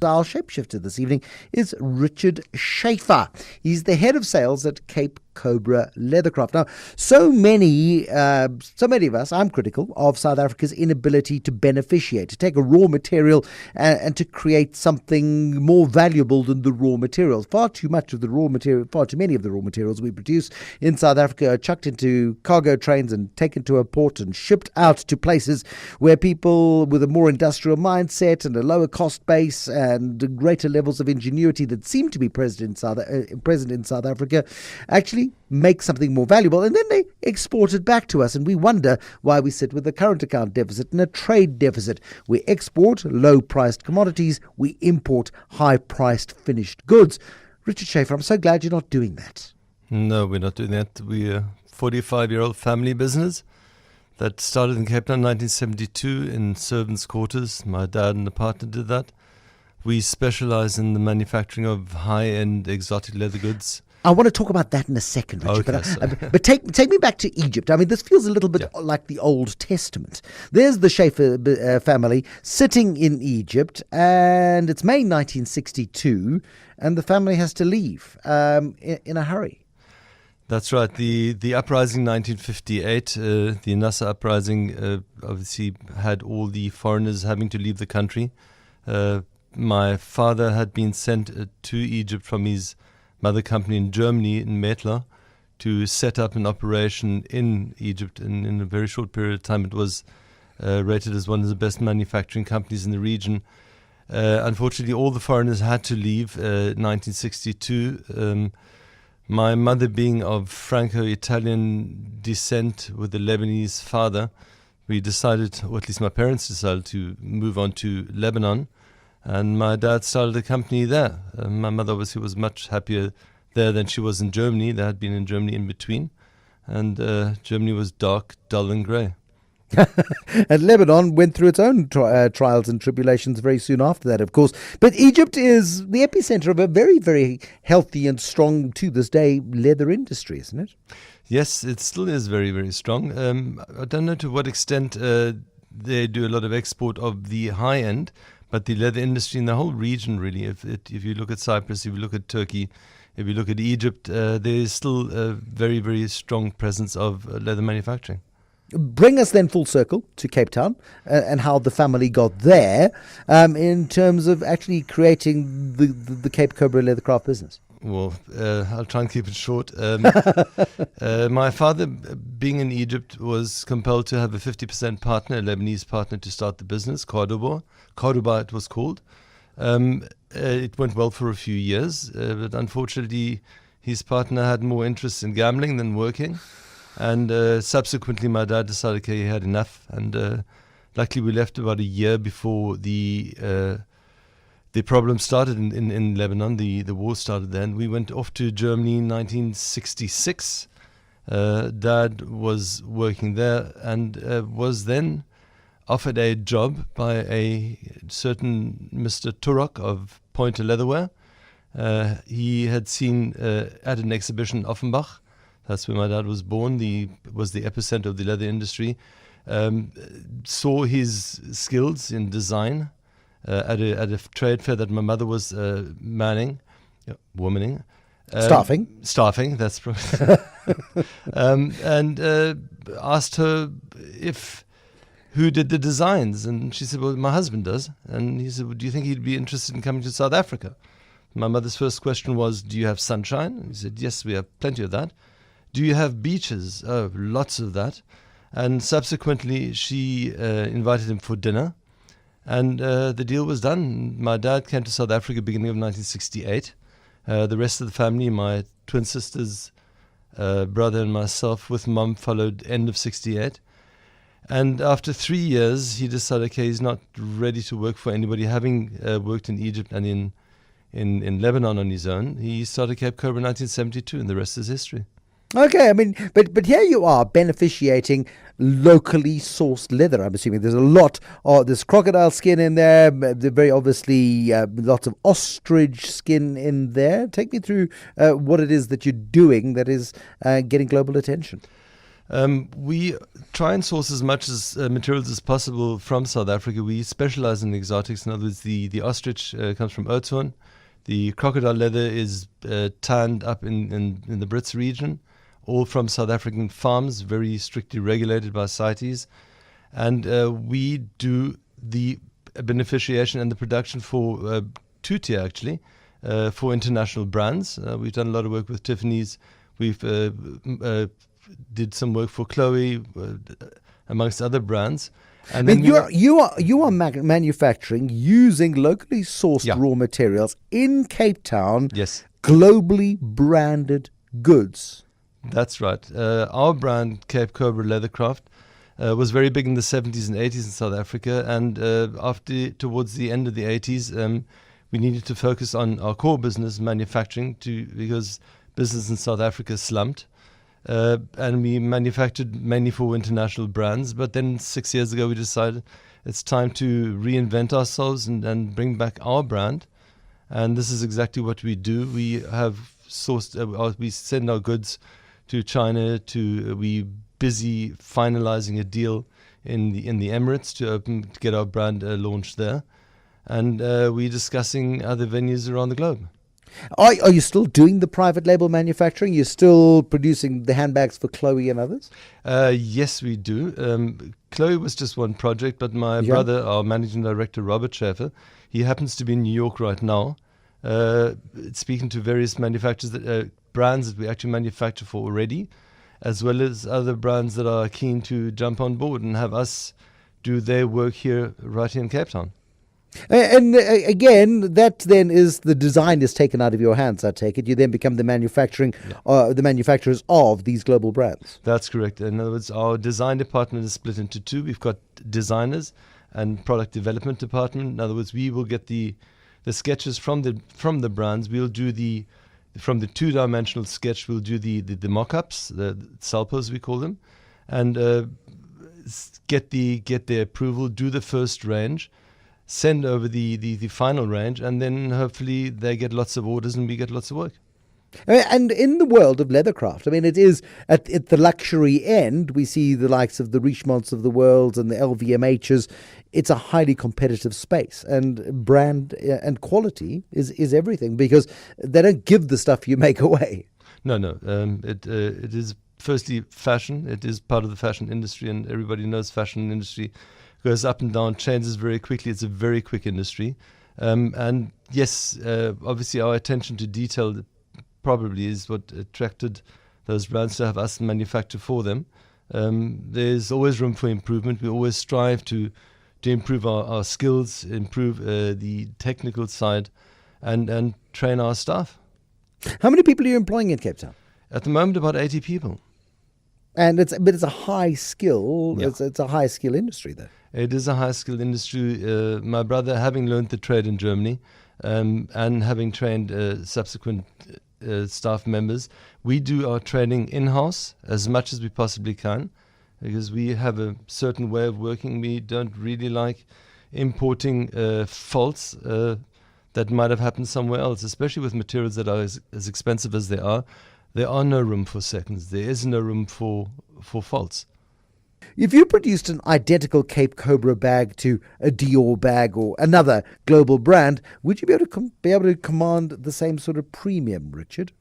Our Shapeshifter this evening is Richard Schaffer. He's the head of sales at Cape Cobra Leathercraft. Now, so many of us, I'm critical of South Africa's inability to beneficiate, to take a raw material and to create something more valuable than the raw materials. Far too many of the raw materials we produce in South Africa are chucked into cargo trains and taken to a port and shipped out to places where people with a more industrial mindset and a lower cost base and greater levels of ingenuity that seem to be present in South Africa actually make something more valuable, and then they export it back to us, and we wonder why we sit with a current account deficit and a trade deficit. We export low-priced commodities, we import high-priced finished goods. Richard Schaffer, I'm so glad you're not doing that. No, we're not doing that. We're a 45-year-old family business that started in Cape Town in 1972 in servants' quarters. My dad and the partner did that. We specialize in the manufacturing of high-end exotic leather goods. I want to talk about that in a second, Richard. Okay, but take me back to Egypt. I mean, this feels a little bit like the Old Testament. There's the Schaffer family sitting in Egypt, and it's May 1962, and the family has to leave in a hurry. That's right. The uprising 1958, the Nasser uprising, obviously had all the foreigners having to leave the country. My father had been sent to Egypt from his mother company in Germany, in Metla, to set up an operation in Egypt. And in a very short period of time, it was rated as one of the best manufacturing companies in the region. Unfortunately, all the foreigners had to leave in 1962. My mother being of Franco-Italian descent with a Lebanese father, we decided, or at least my parents decided, to move on to Lebanon. And my dad started a company there. My mother obviously was much happier there than she was in Germany. They had been in Germany in between. And Germany was dark, dull and grey. And Lebanon went through its own trials and tribulations very soon after that, of course. But Egypt is the epicenter of a very, very healthy and strong, to this day, leather industry, isn't it? Yes, it still is very, very strong. I don't know to what extent they do a lot of export of the high end, but the leather industry in the whole region, really, if you look at Cyprus, if you look at Turkey, if you look at Egypt, there is still a very, very strong presence of leather manufacturing. Bring us then full circle to Cape Town and how the family got there in terms of actually creating the Cape Cobra Leathercraft business. Well, I'll try and keep it short. My father, being in Egypt, was compelled to have a 50% partner, a Lebanese partner, to start the business, Cordoba it was called. It went well for a few years, but unfortunately his partner had more interest in gambling than working. And subsequently my dad decided he had enough. And luckily we left about a year before the problem started in Lebanon. The war started then. We went off to Germany in 1966. Dad was working there and was then offered a job by a certain Mr. Turok of Pointer Leatherware. He had seen at an exhibition in Offenbach. That's where my dad was born. Was the epicenter of the leather industry. Saw his skills in design at a trade fair that my mother was womaning. Staffing, that's probably. And asked her who did the designs. And she said, well, my husband does. And he said, well, do you think he'd be interested in coming to South Africa? My mother's first question was, do you have sunshine? And he said, yes, we have plenty of that. Do you have beaches? Oh, lots of that. And subsequently, she invited him for dinner. And the deal was done. My dad came to South Africa beginning of 1968. The rest of the family, my twin sisters, brother and myself with mum, followed end of 68. And after 3 years, he decided, okay, he's not ready to work for anybody. Having worked in Egypt and in Lebanon on his own, he started Cape Cobra in 1972, and the rest is history. Okay, I mean, but here you are beneficiating locally sourced leather. I'm assuming there's a lot of there's crocodile skin in there. There's very obviously lots of ostrich skin in there. Take me through what it is that you're doing that is getting global attention. We try and source as much as materials as possible from South Africa. We specialize in exotics. In other words, the ostrich comes from Oudtshoorn. The crocodile leather is tanned up in the Brits region, all from South African farms, very strictly regulated by CITES. And we do the beneficiation and the production for two-tier, actually, for international brands. We've done a lot of work with Tiffany's. We've did some work for Chloe, amongst other brands. And then you are manufacturing using locally sourced raw materials in Cape Town. Yes, globally branded goods. That's right. Our brand, Cape Cobra Leathercraft, was very big in the 70s and 80s in South Africa, and towards the end of the 80s, we needed to focus on our core business, manufacturing, because business in South Africa slumped. And we manufactured mainly for international brands. But then 6 years ago, we decided it's time to reinvent ourselves and bring back our brand. And this is exactly what we do. We have sourced, we send our goods to China. We busy finalizing a deal in the Emirates to get our brand launched there. And we're discussing other venues around the globe. Are you still doing the private label manufacturing? You're still producing the handbags for Chloe and others? Yes, we do. Chloe was just one project, but my brother, our managing director, Robert Schaffer, he happens to be in New York right now, speaking to various manufacturers, brands that we actually manufacture for already, as well as other brands that are keen to jump on board and have us do their work right here in Cape Town. And again, that then is the design is taken out of your hands, I take it. You then become the manufacturers of these global brands. That's correct. In other words, our design department is split into two. We've got designers and product development department. In other words, we will get the sketches from the brands. We'll do from the two-dimensional sketch, we'll do the mock-ups, the salpos we call them, and get their approval, do the first range, send over the final range, and then hopefully they get lots of orders and we get lots of work. And in the world of leathercraft, I mean, it is at the luxury end. We see the likes of the Richemonts of the world and the LVMHs. It's a highly competitive space, and brand and quality is everything, because they don't give the stuff you make away. No. It is firstly fashion. It is part of the fashion industry, and everybody knows fashion industry goes up and down, changes very quickly. It's a very quick industry. And yes, obviously our attention to detail probably is what attracted those brands to have us manufacture for them. There's always room for improvement. We always strive to improve our skills, improve the technical side, and train our staff. How many people are you employing in Cape Town? At the moment, about 80 people. And it's a high skill. Yeah. It's a high skill industry, though. It is a high skilled industry. My brother, having learned the trade in Germany, and having trained subsequent staff members, we do our training in-house as much as we possibly can, because we have a certain way of working. We don't really like importing faults that might have happened somewhere else, especially with materials that are as expensive as they are. There are no room for seconds. There is no room for faults. If you produced an identical Cape Cobra bag to a Dior bag or another global brand, would you be able to command the same sort of premium, Richard?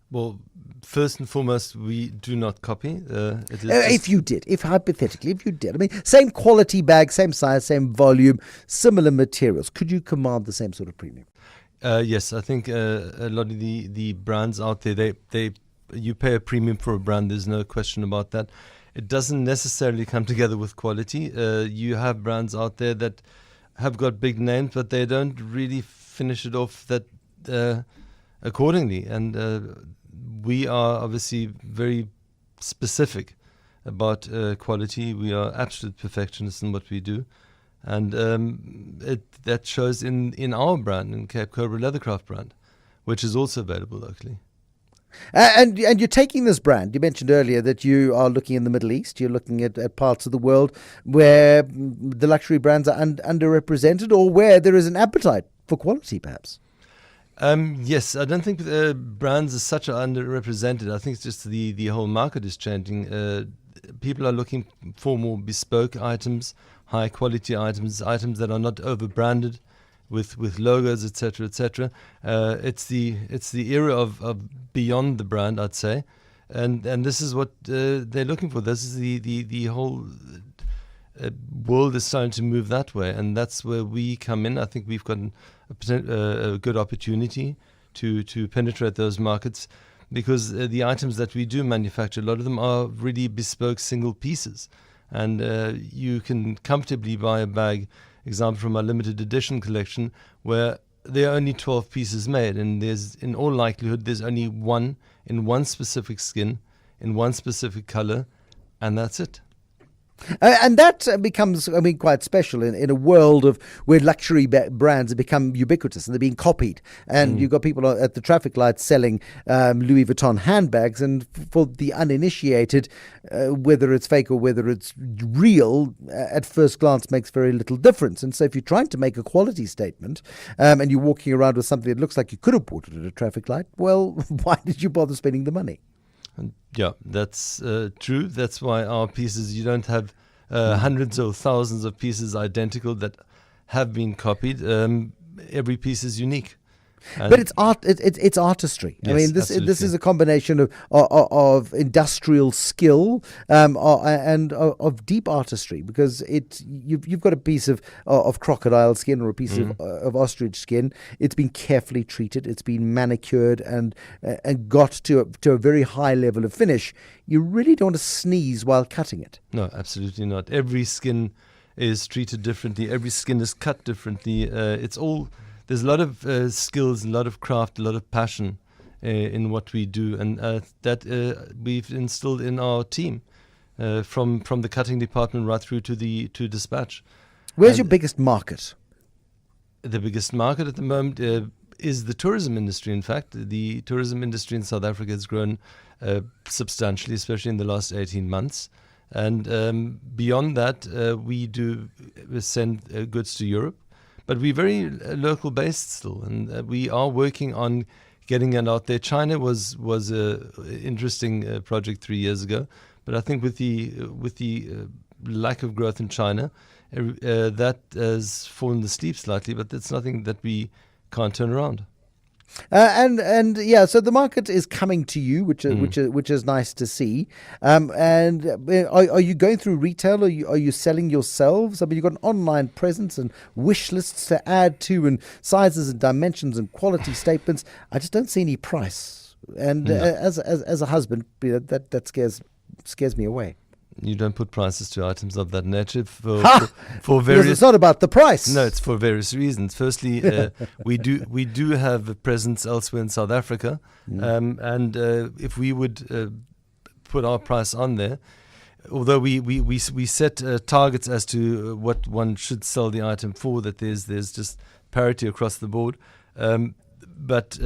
Well, first and foremost, we do not copy. If you did, I mean, same quality bag, same size, same volume, similar materials, could you command the same sort of premium? Yes, I think a lot of the brands out there, you pay a premium for a brand. There's no question about that. It doesn't necessarily come together with quality. You have brands out there that have got big names, but they don't really finish it off that accordingly. And we are obviously very specific about quality. We are absolute perfectionists in what we do. And that shows in our brand, in Cape Cobra Leathercraft brand, which is also available locally. And you're taking this brand. You mentioned earlier that you are looking in the Middle East. You're looking at parts of the world where the luxury brands are underrepresented, or where there is an appetite for quality, perhaps. Yes, I don't think brands as such are underrepresented. I think it's just the whole market is changing. People are looking for more bespoke items, high quality items, items that are not over branded with logos, etc., etc. It's the era of beyond the brand, I'd say, and this is what they're looking for. This is the whole world is starting to move that way, and that's where we come in. I think we've got a good opportunity to penetrate those markets, because the items that we do manufacture, a lot of them are really bespoke single pieces, and you can comfortably buy a bag, example from our limited edition collection, where there are only 12 pieces made, and there's, in all likelihood, there's only one in one specific skin, in one specific color, and that's it. And that becomes, I mean, quite special in a world of where luxury brands have become ubiquitous and they're being copied. And you've got people at the traffic lights selling Louis Vuitton handbags, and for the uninitiated, whether it's fake or whether it's real, at first glance makes very little difference. And so if you're trying to make a quality statement and you're walking around with something that looks like you could have bought it at a traffic light, well, why did you bother spending the money? Yeah, that's true. That's why our pieces, you don't have hundreds or thousands of pieces identical that have been copied. Every piece is unique. But it's art. It's artistry. Yes, I mean, this is a combination of industrial skill and of deep artistry, because you've got a piece of crocodile skin or a piece of ostrich skin. It's been carefully treated. It's been manicured and got to a very high level of finish. You really don't want to sneeze while cutting it. No, absolutely not. Every skin is treated differently. Every skin is cut differently. There's a lot of skills, a lot of craft, a lot of passion in what we do, and that we've instilled in our team from the cutting department right through to dispatch. Where's your biggest market? The biggest market at the moment is the tourism industry. In fact, the tourism industry in South Africa has grown substantially, especially in the last 18 months. And beyond that, we send goods to Europe. But we're very local based still, and we are working on getting it out there. China was a interesting project 3 years ago, but I think with the lack of growth in China, that has fallen asleep slightly. But that's nothing that we can't turn around. And yeah, so the market is coming to you, which is nice to see. And are you going through retail? Are you selling yourselves? I mean, you've got an online presence and wish lists to add to, and sizes and dimensions and quality statements. I just don't see any price. And as a husband, that scares me away. You don't put prices to items of that nature for various. Because it's not about the price. No, it's for various reasons. Firstly, we do have a presence elsewhere in South Africa, and if we would put our price on there, although we set targets as to what one should sell the item for, that there's just parity across the board, but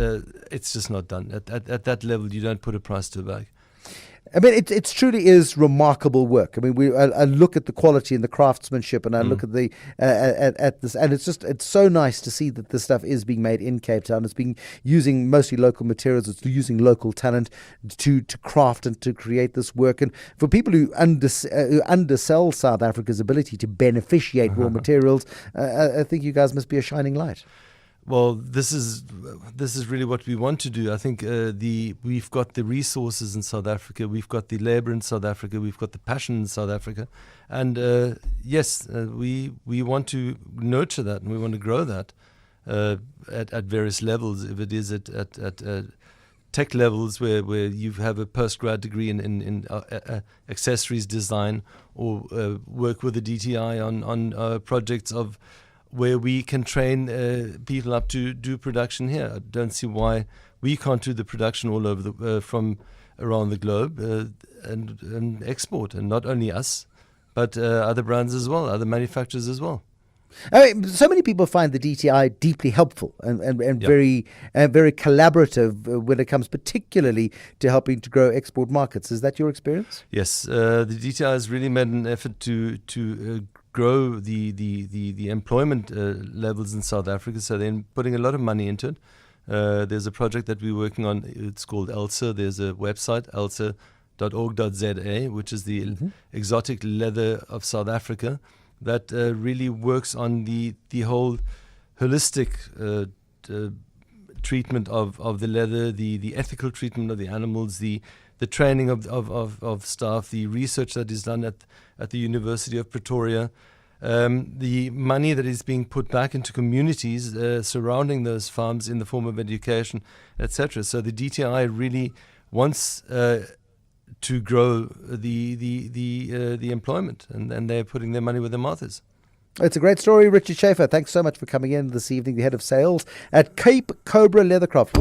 it's just not done at that level. You don't put a price to a bag. I mean, it truly is remarkable work. I mean, I look at the quality and the craftsmanship, and I look at the at this, and it's so nice to see that this stuff is being made in Cape Town. It's being using mostly local materials. It's using local talent to craft and to create this work. And for people who undersell South Africa's ability to beneficiate raw materials, I think you guys must be a shining light. Well, this is really what we want to do. I think we've got the resources in South Africa, we've got the labor in South Africa, we've got the passion in South Africa, and yes, we want to nurture that and we want to grow that at various levels. If it is at tech levels where you have a postgrad degree in accessories design, or work with the DTI on projects of where we can train people up to do production here. I don't see why we can't do the production all over from around the globe and export, and not only us, but other brands as well, other manufacturers as well. I mean, so many people find the DTI deeply helpful and very collaborative when it comes particularly to helping to grow export markets. Is that your experience? Yes, the DTI has really made an effort to grow the employment levels in South Africa, so they're putting a lot of money into it. There's a project that we're working on. It's called ELSA. There's a website, elsa.org.za, which is the exotic leather of South Africa, that really works on the whole holistic treatment of the leather, the ethical treatment of the animals, the training of staff, the research that is done at the University of Pretoria, the money that is being put back into communities surrounding those farms in the form of education, etc. So the DTI really wants to grow the employment, and they're putting their money where their mouth is. It's a great story, Richard Schaffer. Thanks so much for coming in this evening, the head of sales at Cape Cobra Leathercraft.